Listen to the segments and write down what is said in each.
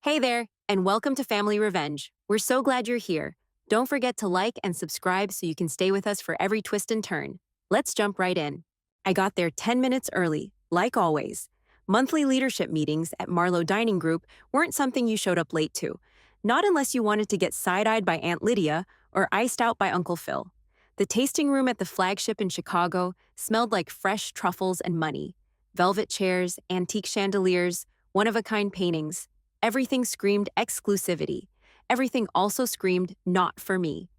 Hey there, and welcome to Family Revenge. We're so glad you're here. Don't forget to like and subscribe so you can stay with us for every twist and turn. Let's jump right in. I got there 10 minutes early, like always. Monthly leadership meetings at Marlowe Dining Group weren't something you showed up late to, not unless you wanted to get side eyed by Aunt Lydia or iced out by Uncle Phil. The tasting room at the flagship in Chicago smelled like fresh truffles and money. Velvet chairs, antique chandeliers, one of a kind paintings. Everything screamed exclusivity. Everything also screamed not for me.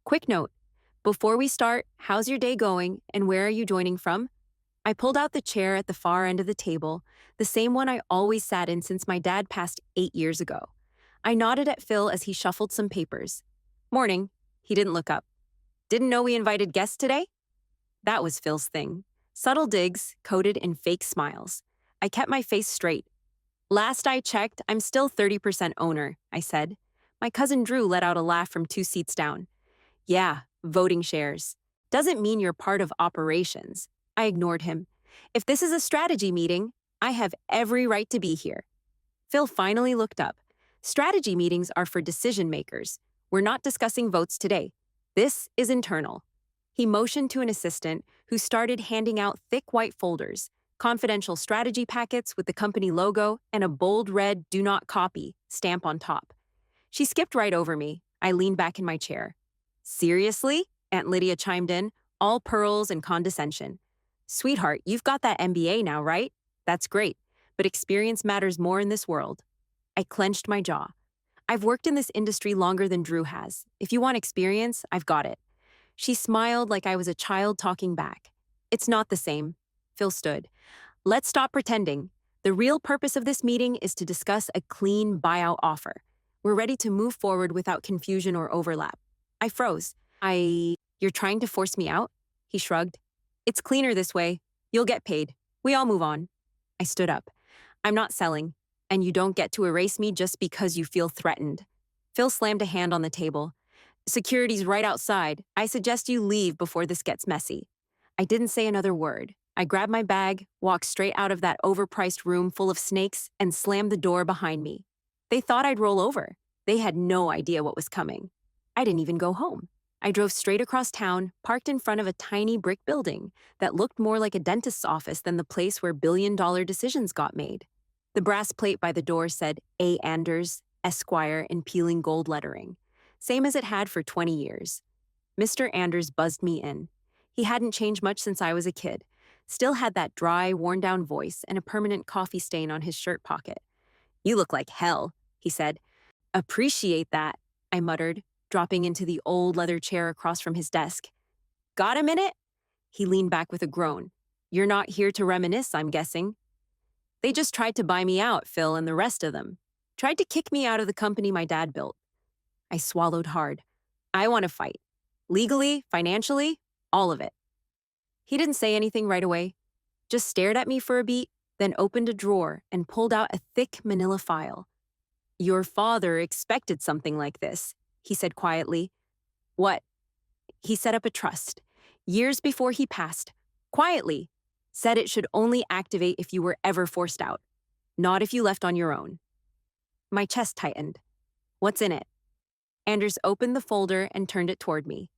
Quick note, before we start, how's your day going and where are you joining from? I pulled out the chair at the far end of the table, the same one I always sat in since my dad passed 8 years ago. I nodded at Phil as he shuffled some papers. Morning. He didn't look up. Didn't know we invited guests today? That was Phil's thing. Subtle digs, coated in fake smiles. I kept my face straight. Last I checked, I'm still 30% owner, I said. My cousin Drew let out a laugh from 2 seats down. Yeah, voting shares. Doesn't mean you're part of operations. I ignored him. If this is a strategy meeting, I have every right to be here. Phil finally looked up. Strategy meetings are for decision makers. We're not discussing votes today. This is internal. He motioned to an assistant who started handing out thick white folders, confidential strategy packets with the company logo and a bold red "Do Not Copy" stamp on top. She skipped right over me. I leaned back in my chair. Seriously? Aunt Lydia chimed in, all pearls and condescension. Sweetheart, you've got that MBA now, right? That's great, but experience matters more in this world. I clenched my jaw. I've worked in this industry longer than Drew has. If you want experience, I've got it. She smiled like I was a child talking back. It's not the same. Phil stood. Let's stop pretending. The real purpose of this meeting is to discuss a clean buyout offer. We're ready to move forward without confusion or overlap. I froze. You're trying to force me out? He shrugged. It's cleaner this way. You'll get paid. We all move on. I stood up. I'm not selling, and you don't get to erase me just because you feel threatened. Phil slammed a hand on the table. Security's right outside. I suggest you leave before this gets messy. I didn't say another word. I grabbed my bag, walked straight out of that overpriced room full of snakes, and slammed the door behind me. They thought I'd roll over. They had no idea what was coming. I didn't even go home. I drove straight across town, parked in front of a tiny brick building that looked more like a dentist's office than the place where billion-dollar decisions got made. The brass plate by the door said A. Anders, Esquire, in peeling gold lettering, same as it had for 20 years. Mr. Anders buzzed me in. He hadn't changed much since I was a kid, still had that dry, worn-down voice and a permanent coffee stain on his shirt pocket. You look like hell, he said. Appreciate that, I muttered, dropping into the old leather chair across from his desk. Got a minute? He leaned back with a groan. You're not here to reminisce, I'm guessing. They just tried to buy me out, Phil and the rest of them. Tried to kick me out of the company my dad built. I swallowed hard. I want to fight. Legally, financially, all of it. He didn't say anything right away, just stared at me for a beat, then opened a drawer and pulled out a thick manila file. Your father expected something like this, he said quietly. What? He set up a trust. Years before he passed, quietly, said it should only activate if you were ever forced out, not if you left on your own. My chest tightened. What's in it? Anders opened the folder and turned it toward me.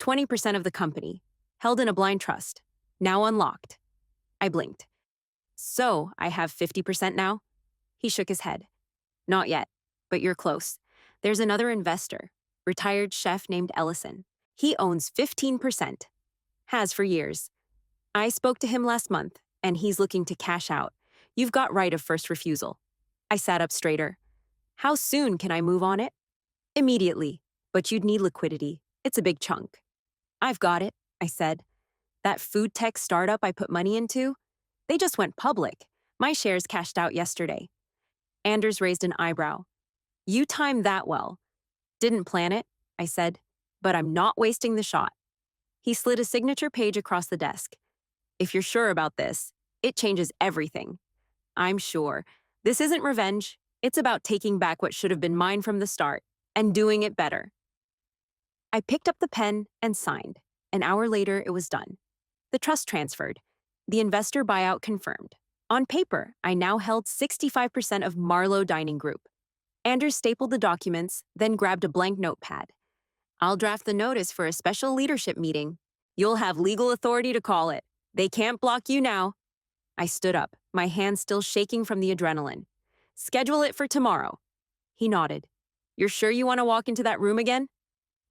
20% of the company, held in a blind trust, now unlocked. I blinked. So, I have 50% now? He shook his head. Not yet, but you're close. There's another investor, retired chef named Ellison. He owns 15%. Has for years. I spoke to him last month, and he's looking to cash out. You've got right of first refusal. I sat up straighter. How soon can I move on it? Immediately, but you'd need liquidity. It's a big chunk. I've got it, I said. That food tech startup I put money into? They just went public. My shares cashed out yesterday. Anders raised an eyebrow. You timed that well. Didn't plan it, I said, but I'm not wasting the shot. He slid a signature page across the desk. If you're sure about this, it changes everything. I'm sure. This isn't revenge. It's about taking back what should have been mine from the start and doing it better. I picked up the pen and signed. An hour later, it was done. The trust transferred. The investor buyout confirmed. On paper, I now held 65% of Marlowe Dining Group. Anders stapled the documents, then grabbed a blank notepad. I'll draft the notice for a special leadership meeting. You'll have legal authority to call it. They can't block you now. I stood up, my hands still shaking from the adrenaline. Schedule it for tomorrow. He nodded. You're sure you want to walk into that room again?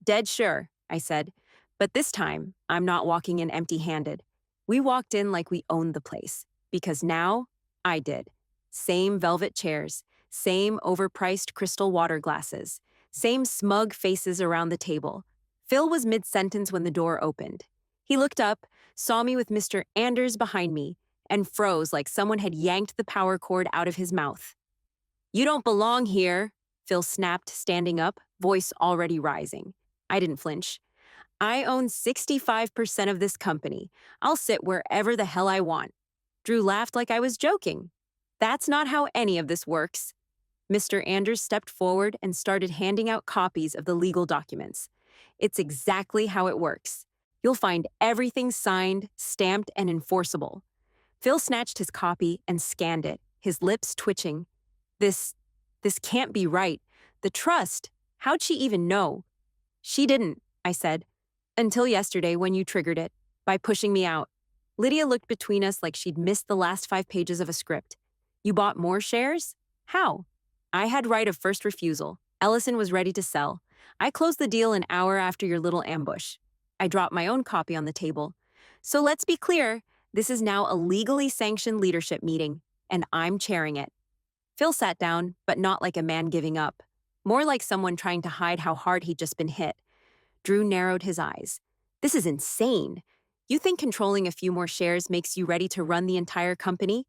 Dead sure, I said. But this time, I'm not walking in empty-handed. We walked in like we owned the place. Because now, I did. Same velvet chairs, same overpriced crystal water glasses, same smug faces around the table. Phil was mid-sentence when the door opened. He looked up, saw me with Mr. Anders behind me, and froze like someone had yanked the power cord out of his mouth. You don't belong here, Phil snapped, standing up, voice already rising. I didn't flinch. I own 65% of this company. I'll sit wherever the hell I want. Drew laughed like I was joking. That's not how any of this works. Mr. Anders stepped forward and started handing out copies of the legal documents. It's exactly how it works. You'll find everything signed, stamped, and enforceable. Phil snatched his copy and scanned it, his lips twitching. This can't be right. The trust, how'd she even know? She didn't, I said. Until yesterday when you triggered it, by pushing me out. Lydia looked between us like she'd missed the last 5 pages of a script. You bought more shares? How? I had right of first refusal. Ellison was ready to sell. I closed the deal an hour after your little ambush. I dropped my own copy on the table. So let's be clear, this is now a legally sanctioned leadership meeting, and I'm chairing it. Phil sat down, but not like a man giving up. More like someone trying to hide how hard he'd just been hit. Drew narrowed his eyes. This is insane. You think controlling a few more shares makes you ready to run the entire company?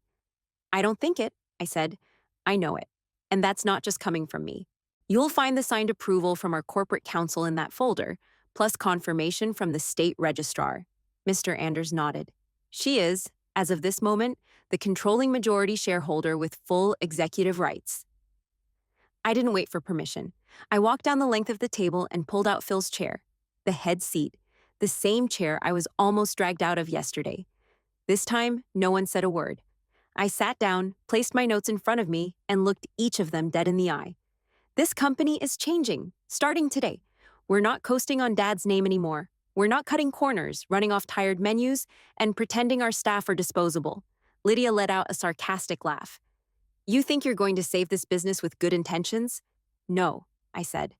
I don't think it, I said. I know it. And that's not just coming from me. You'll find the signed approval from our corporate counsel in that folder, plus confirmation from the state registrar. Mr. Anders nodded. She is, as of this moment, the controlling majority shareholder with full executive rights. I didn't wait for permission. I walked down the length of the table and pulled out Phil's chair, the head seat, the same chair I was almost dragged out of yesterday. This time, no one said a word. I sat down, placed my notes in front of me, and looked each of them dead in the eye. This company is changing, starting today. We're not coasting on Dad's name anymore. We're not cutting corners, running off tired menus, and pretending our staff are disposable. Lydia let out a sarcastic laugh. You think you're going to save this business with good intentions? No, I said.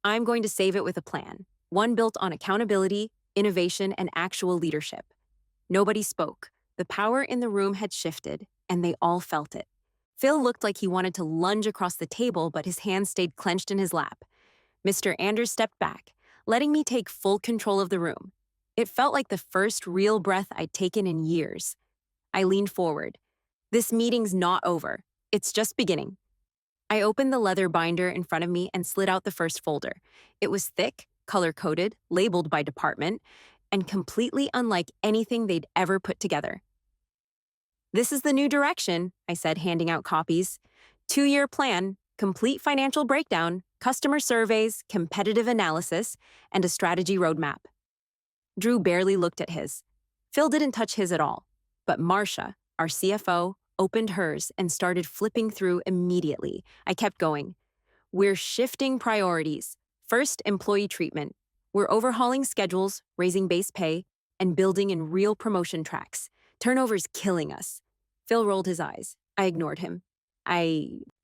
I'm going to save it with a plan, one built on accountability, innovation, and actual leadership. Nobody spoke. The power in the room had shifted, and they all felt it. Phil looked like he wanted to lunge across the table, but his hands stayed clenched in his lap. Mr. Anders stepped back, letting me take full control of the room. It felt like the first real breath I'd taken in years. I leaned forward. This meeting's not over. It's just beginning. I opened the leather binder in front of me and slid out the first folder. It was thick, color-coded, labeled by department, and completely unlike anything they'd ever put together. This is the new direction, I said, handing out copies. 2-year plan, complete financial breakdown, customer surveys, competitive analysis, and a strategy roadmap. Drew barely looked at his. Phil didn't touch his at all. But Marcia, our CFO, opened hers and started flipping through immediately. I kept going. We're shifting priorities. First, employee treatment. We're overhauling schedules, raising base pay, and building in real promotion tracks. Turnover's killing us. Phil rolled his eyes. I ignored him.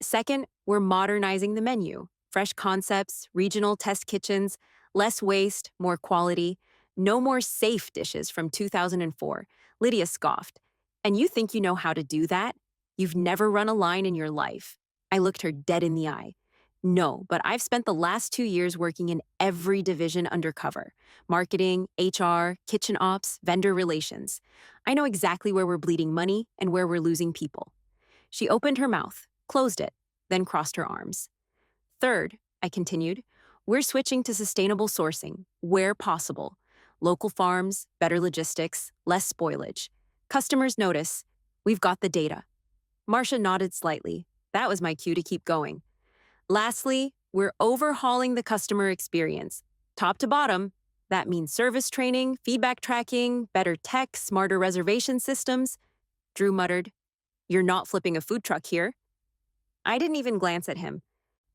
Second, we're modernizing the menu. Fresh concepts, regional test kitchens, less waste, more quality. No more safe dishes from 2004. Lydia scoffed. And you think you know how to do that? You've never run a line in your life. I looked her dead in the eye. No, but I've spent the last 2 years working in every division undercover. Marketing, HR, kitchen ops, vendor relations. I know exactly where we're bleeding money and where we're losing people. She opened her mouth, closed it, then crossed her arms. Third, I continued, we're switching to sustainable sourcing, where possible. Local farms, better logistics, less spoilage. Customers notice. We've got the data. Marcia nodded slightly. That was my cue to keep going. Lastly, we're overhauling the customer experience. Top to bottom, that means service training, feedback tracking, better tech, smarter reservation systems. Drew muttered, You're not flipping a food truck here. I didn't even glance at him.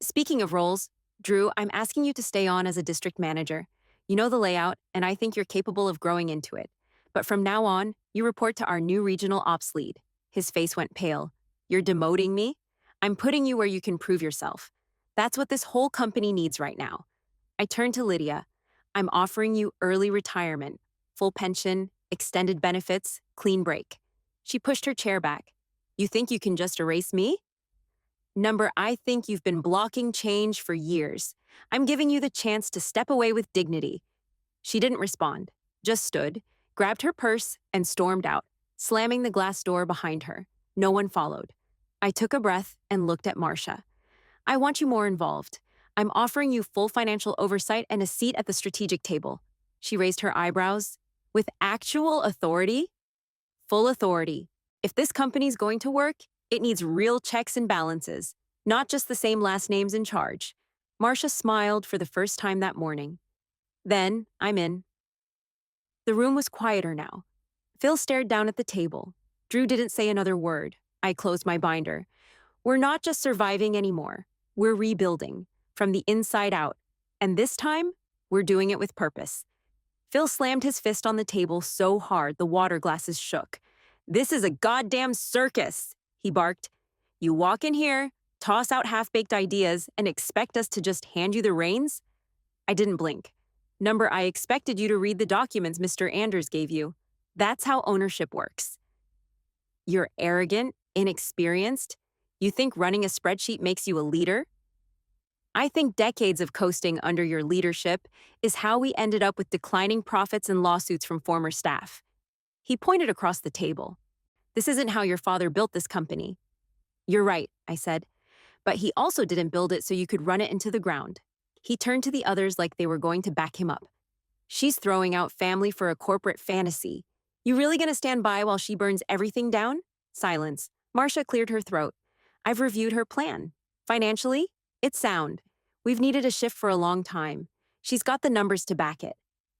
Speaking of roles, Drew, I'm asking you to stay on as a district manager. You know the layout, and I think you're capable of growing into it. But from now on, you report to our new regional ops lead. His face went pale. You're demoting me? I'm putting you where you can prove yourself. That's what this whole company needs right now. I turned to Lydia. I'm offering you early retirement, full pension, extended benefits, clean break. She pushed her chair back. You think you can just erase me? Number, I think you've been blocking change for years. I'm giving you the chance to step away with dignity. She didn't respond, just stood, grabbed her purse, and stormed out, slamming the glass door behind her. No one followed. I took a breath and looked at Marcia. I want you more involved. I'm offering you full financial oversight and a seat at the strategic table. She raised her eyebrows. With actual authority? Full authority. If this company's going to work, it needs real checks and balances, not just the same last names in charge. Marcia smiled for the first time that morning. Then, I'm in. The room was quieter now. Phil stared down at the table. Drew didn't say another word. I closed my binder. We're not just surviving anymore. We're rebuilding, from the inside out. And this time, we're doing it with purpose. Phil slammed his fist on the table so hard the water glasses shook. This is a goddamn circus, he barked. You walk in here, toss out half-baked ideas, and expect us to just hand you the reins? I didn't blink. Number, I expected you to read the documents Mr. Anders gave you. That's how ownership works. You're arrogant, inexperienced. You think running a spreadsheet makes you a leader? I think decades of coasting under your leadership is how we ended up with declining profits and lawsuits from former staff. He pointed across the table. This isn't how your father built this company. You're right, I said. But he also didn't build it so you could run it into the ground. He turned to the others like they were going to back him up. She's throwing out family for a corporate fantasy. You really gonna stand by while she burns everything down? Silence. Marcia cleared her throat. I've reviewed her plan. Financially, it's sound. We've needed a shift for a long time. She's got the numbers to back it.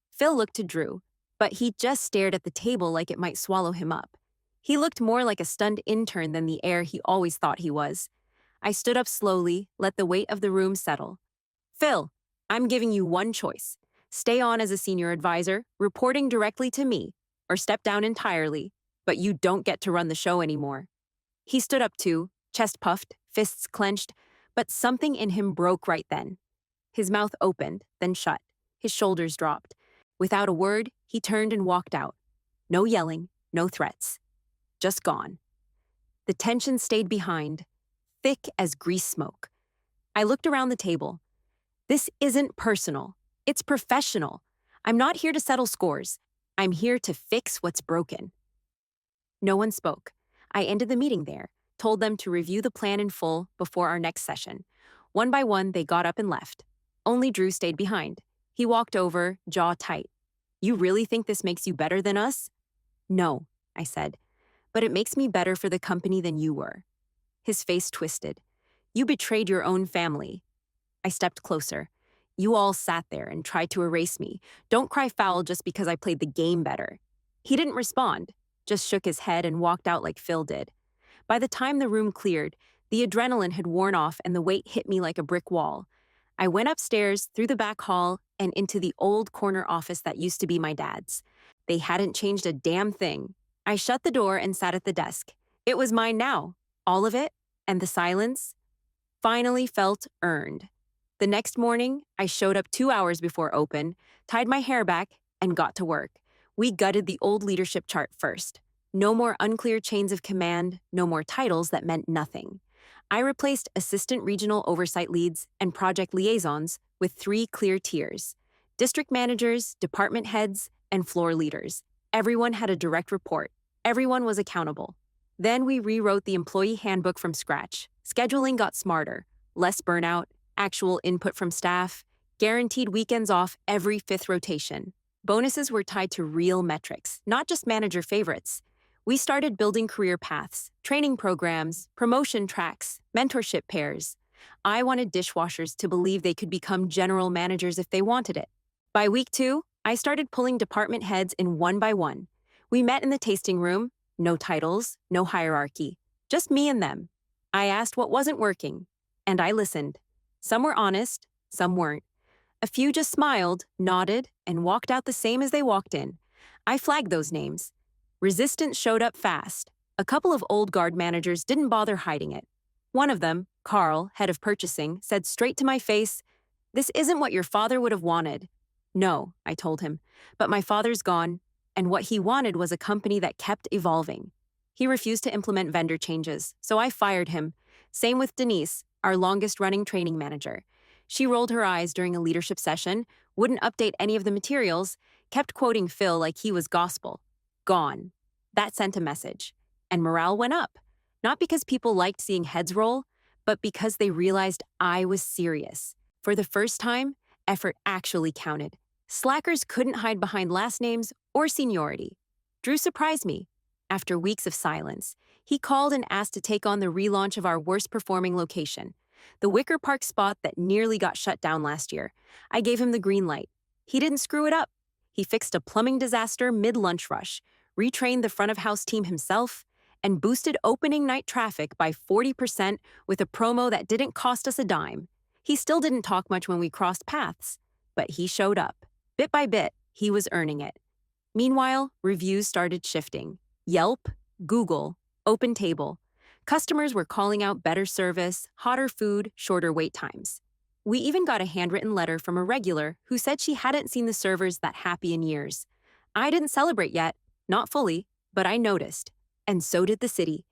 Phil looked to Drew, but he just stared at the table like it might swallow him up. He looked more like a stunned intern than the heir he always thought he was. I stood up slowly, let the weight of the room settle. Phil, I'm giving you one choice. Stay on as a senior advisor, reporting directly to me, or step down entirely, but you don't get to run the show anymore. He stood up too, chest puffed, fists clenched, but something in him broke right then. His mouth opened, then shut. His shoulders dropped. Without a word, he turned and walked out. No yelling, no threats. Just gone. The tension stayed behind, thick as grease smoke. I looked around the table. This isn't personal. It's professional. I'm not here to settle scores. I'm here to fix what's broken. No one spoke. I ended the meeting there, told them to review the plan in full before our next session. One by one, they got up and left. Only Drew stayed behind. He walked over, jaw tight. You really think this makes you better than us? No, I said. But it makes me better for the company than you were. His face twisted. You betrayed your own family. I stepped closer. You all sat there and tried to erase me. Don't cry foul just because I played the game better. He didn't respond, just shook his head and walked out like Phil did. By the time the room cleared, the adrenaline had worn off and the weight hit me like a brick wall. I went upstairs, through the back hall, and into the old corner office that used to be my dad's. They hadn't changed a damn thing. I shut the door and sat at the desk. It was mine now, all of it, and the silence finally felt earned. The next morning, I showed up 2 hours before open, tied my hair back, and got to work. We gutted the old leadership chart first. No more unclear chains of command, no more titles that meant nothing. I replaced assistant regional oversight leads and project liaisons with 3 clear tiers: district managers, department heads, and floor leaders. Everyone had a direct report. Everyone was accountable. Then we rewrote the employee handbook from scratch. Scheduling got smarter, less burnout, actual input from staff, guaranteed weekends off every 5th rotation. Bonuses were tied to real metrics, not just manager favorites. We started building career paths, training programs, promotion tracks, mentorship pairs. I wanted dishwashers to believe they could become general managers if they wanted it. By week 2, I started pulling department heads in one by one. We met in the tasting room, no titles, no hierarchy. Just me and them. I asked what wasn't working, and I listened. Some were honest, some weren't. A few just smiled, nodded, and walked out the same as they walked in. I flagged those names. Resistance showed up fast. A couple of old guard managers didn't bother hiding it. One of them, Carl, head of purchasing, said straight to my face, "This isn't what your father would have wanted." "No," I told him, "but my father's gone, and what he wanted was a company that kept evolving." He refused to implement vendor changes, so I fired him. Same with Denise, our longest-running training manager. She rolled her eyes during a leadership session, wouldn't update any of the materials, kept quoting Phil like he was gospel. Gone. That sent a message. And morale went up. Not because people liked seeing heads roll, but because they realized I was serious. For the first time, effort actually counted. Slackers couldn't hide behind last names or seniority. Drew surprised me. After weeks of silence, he called and asked to take on the relaunch of our worst-performing location, the Wicker Park spot that nearly got shut down last year. I gave him the green light. He didn't screw it up. He fixed a plumbing disaster mid-lunch rush, retrained the front-of-house team himself, and boosted opening night traffic by 40% with a promo that didn't cost us a dime. He still didn't talk much when we crossed paths, but he showed up. Bit by bit, he was earning it. Meanwhile, reviews started shifting. Yelp, Google, OpenTable. Customers were calling out better service, hotter food, shorter wait times. We even got a handwritten letter from a regular who said she hadn't seen the servers that happy in years. I didn't celebrate yet, not fully, but I noticed. And so did the city.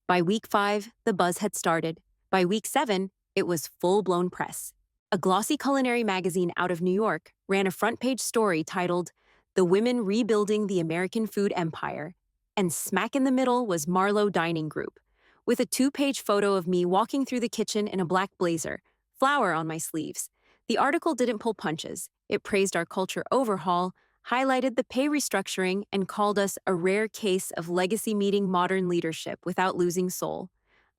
By week 5, the buzz had started. By week 7, it was full-blown press. A glossy culinary magazine out of New York ran a front-page story titled, "The Women Rebuilding the American Food Empire." And smack in the middle was Marlowe Dining Group, with a 2-page photo of me walking through the kitchen in a black blazer, flour on my sleeves. The article didn't pull punches. It praised our culture overhaul, highlighted the pay restructuring, and called us a rare case of legacy meeting modern leadership without losing soul.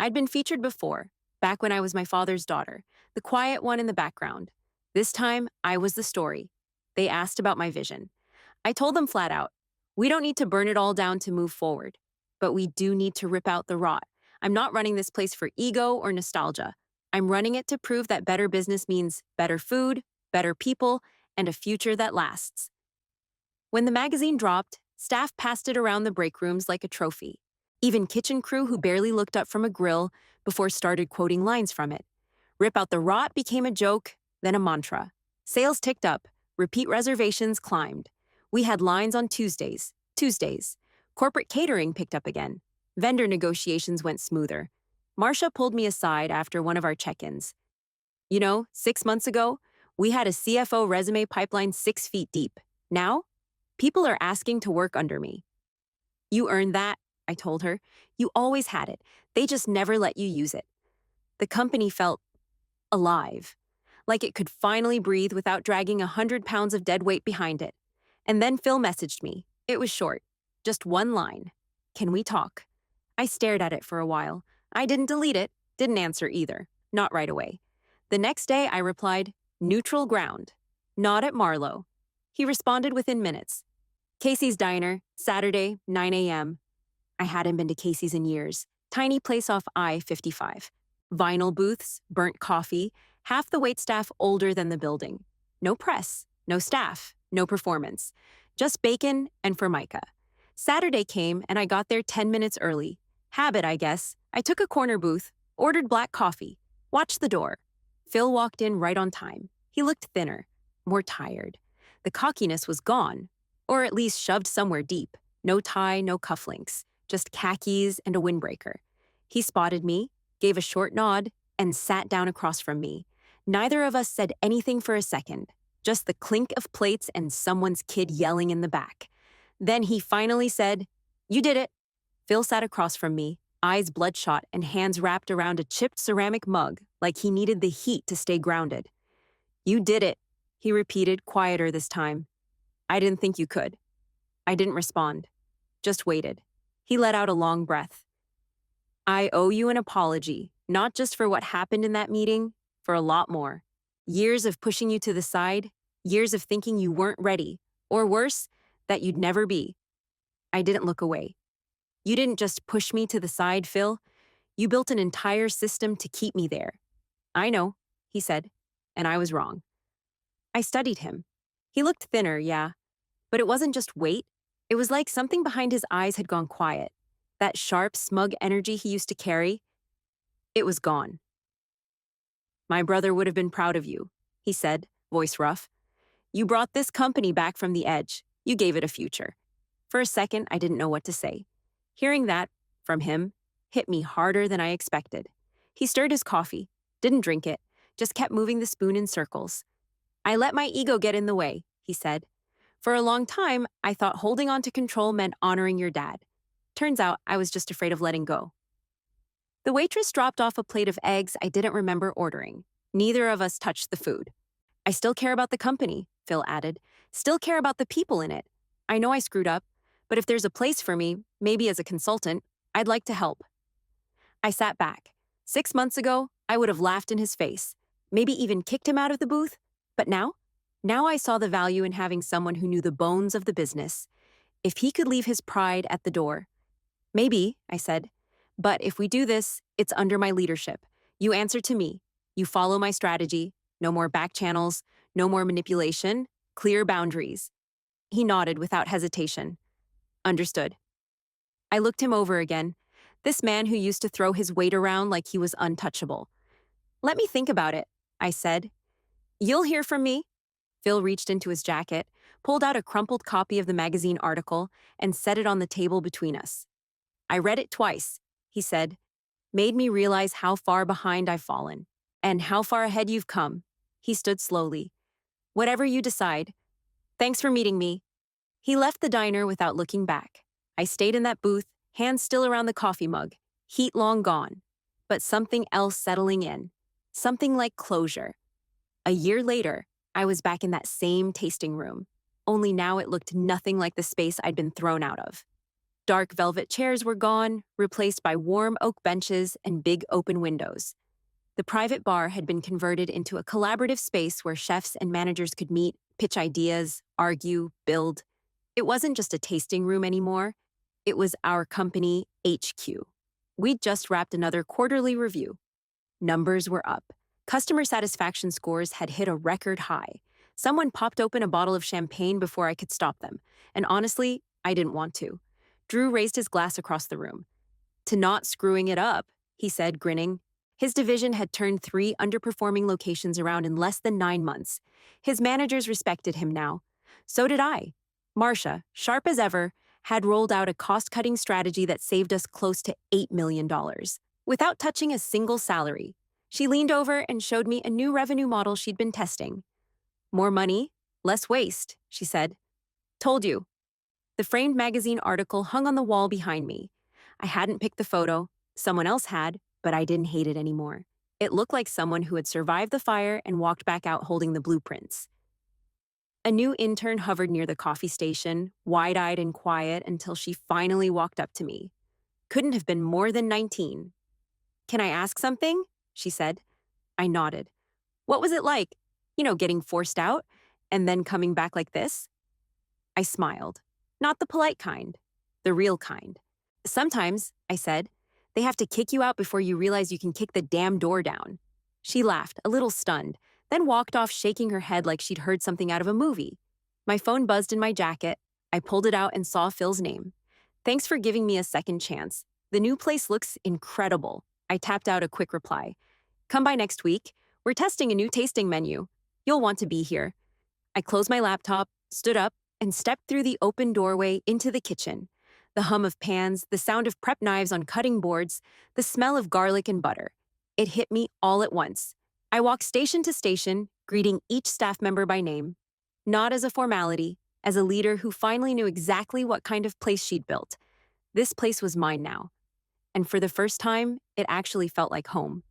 I'd been featured before, back when I was my father's daughter, the quiet one in the background. This time, I was the story. They asked about my vision. I told them flat out, we don't need to burn it all down to move forward, but we do need to rip out the rot. I'm not running this place for ego or nostalgia. I'm running it to prove that better business means better food, better people, and a future that lasts. When the magazine dropped, staff passed it around the break rooms like a trophy. Even kitchen crew who barely looked up from a grill before started quoting lines from it. Rip out the rot became a joke, then a mantra. Sales ticked up, repeat reservations climbed. We had lines on Tuesdays. Corporate catering picked up again. Vendor negotiations went smoother. Marcia pulled me aside after one of our check-ins. 6 months ago, we had a CFO resume pipeline 6 feet deep. Now, people are asking to work under me. You earned that, I told her. You always had it. They just never let you use it. The company felt alive, like it could finally breathe without dragging 100 pounds of dead weight behind it. And then Phil messaged me. It was short, just one line. Can we talk? I stared at it for a while. I didn't delete it, didn't answer either, not right away. The next day I replied, neutral ground. Not at Marlowe. He responded within minutes. Casey's Diner, Saturday, 9 a.m. I hadn't been to Casey's in years. Tiny place off I-55. Vinyl booths, burnt coffee, half the waitstaff older than the building. No press, no staff, no performance. Just bacon and Formica. Saturday came and I got there 10 minutes early. Habit, I guess. I took a corner booth, ordered black coffee, watched the door. Phil walked in right on time. He looked thinner, more tired. The cockiness was gone, or at least shoved somewhere deep. No tie, no cufflinks, just khakis and a windbreaker. He spotted me, gave a short nod, and sat down across from me. Neither of us said anything for a second, just the clink of plates and someone's kid yelling in the back. Then he finally said, "You did it." Phil sat across from me, eyes bloodshot and hands wrapped around a chipped ceramic mug like he needed the heat to stay grounded. "You did it," he repeated, quieter this time. "I didn't think you could." I didn't respond, just waited. He let out a long breath. "I owe you an apology, not just for what happened in that meeting, for a lot more. Years of pushing you to the side, years of thinking you weren't ready, or worse, that you'd never be." I didn't look away. "You didn't just push me to the side, Phil. You built an entire system to keep me there. I know, he said, and I was wrong. I studied him. He looked thinner, yeah, but it wasn't just weight. It was like something behind his eyes had gone quiet. That sharp, smug energy he used to carry, it was gone. My brother would have been proud of you, he said, voice rough. You brought this company back from the edge. You gave it a future. For a second, I didn't know what to say. Hearing that from him hit me harder than I expected. He stirred his coffee, didn't drink it, just kept moving the spoon in circles. I let my ego get in the way, he said. For a long time, I thought holding on to control meant honoring your dad. Turns out I was just afraid of letting go. The waitress dropped off a plate of eggs I didn't remember ordering. Neither of us touched the food. I still care about the company, Phil added. Still care about the people in it. I know I screwed up, but if there's a place for me, maybe as a consultant, I'd like to help. I sat back. 6 months ago, I would have laughed in his face, maybe even kicked him out of the booth. But now I saw the value in having someone who knew the bones of the business. If he could leave his pride at the door. Maybe, I said, but if we do this, it's under my leadership. You answer to me. You follow my strategy. No more back channels, no more manipulation, clear boundaries. He nodded without hesitation. Understood. I looked him over again. This man who used to throw his weight around like he was untouchable. Let me think about it, I said. You'll hear from me. Phil reached into his jacket, pulled out a crumpled copy of the magazine article, and set it on the table between us. I read it twice, he said. Made me realize how far behind I've fallen. And how far ahead you've come. He stood slowly. Whatever you decide. Thanks for meeting me. He left the diner without looking back. I stayed in that booth, hands still around the coffee mug, heat long gone. But something else settling in. Something like closure. A year later, I was back in that same tasting room. Only now it looked nothing like the space I'd been thrown out of. Dark velvet chairs were gone, replaced by warm oak benches and big open windows. The private bar had been converted into a collaborative space where chefs and managers could meet, pitch ideas, argue, build. It wasn't just a tasting room anymore. It was our company, HQ. We'd just wrapped another quarterly review. Numbers were up. Customer satisfaction scores had hit a record high. Someone popped open a bottle of champagne before I could stop them. And honestly, I didn't want to. Drew raised his glass across the room. To not screwing it up, he said, grinning. His division had turned 3 underperforming locations around in less than 9 months. His managers respected him now. So did I. Marcia, sharp as ever, had rolled out a cost-cutting strategy that saved us close to $8 million. Without touching a single salary, she leaned over and showed me a new revenue model she'd been testing. More money, less waste, she said. Told you. The framed magazine article hung on the wall behind me. I hadn't picked the photo. Someone else had, but I didn't hate it anymore. It looked like someone who had survived the fire and walked back out holding the blueprints. A new intern hovered near the coffee station, wide-eyed and quiet until she finally walked up to me. Couldn't have been more than 19. Can I ask something? She said. I nodded. What was it like? Getting forced out and then coming back like this? I smiled. Not the polite kind, the real kind. Sometimes, I said, they have to kick you out before you realize you can kick the damn door down. She laughed, a little stunned, then walked off shaking her head like she'd heard something out of a movie. My phone buzzed in my jacket. I pulled it out and saw Phil's name. Thanks for giving me a second chance. The new place looks incredible. I tapped out a quick reply. Come by next week. We're testing a new tasting menu. You'll want to be here. I closed my laptop, stood up, and stepped through the open doorway into the kitchen. The hum of pans, the sound of prep knives on cutting boards, the smell of garlic and butter. It hit me all at once. I walked station to station, greeting each staff member by name. Not as a formality, as a leader who finally knew exactly what kind of place she'd built. This place was mine now. And for the first time, it actually felt like home.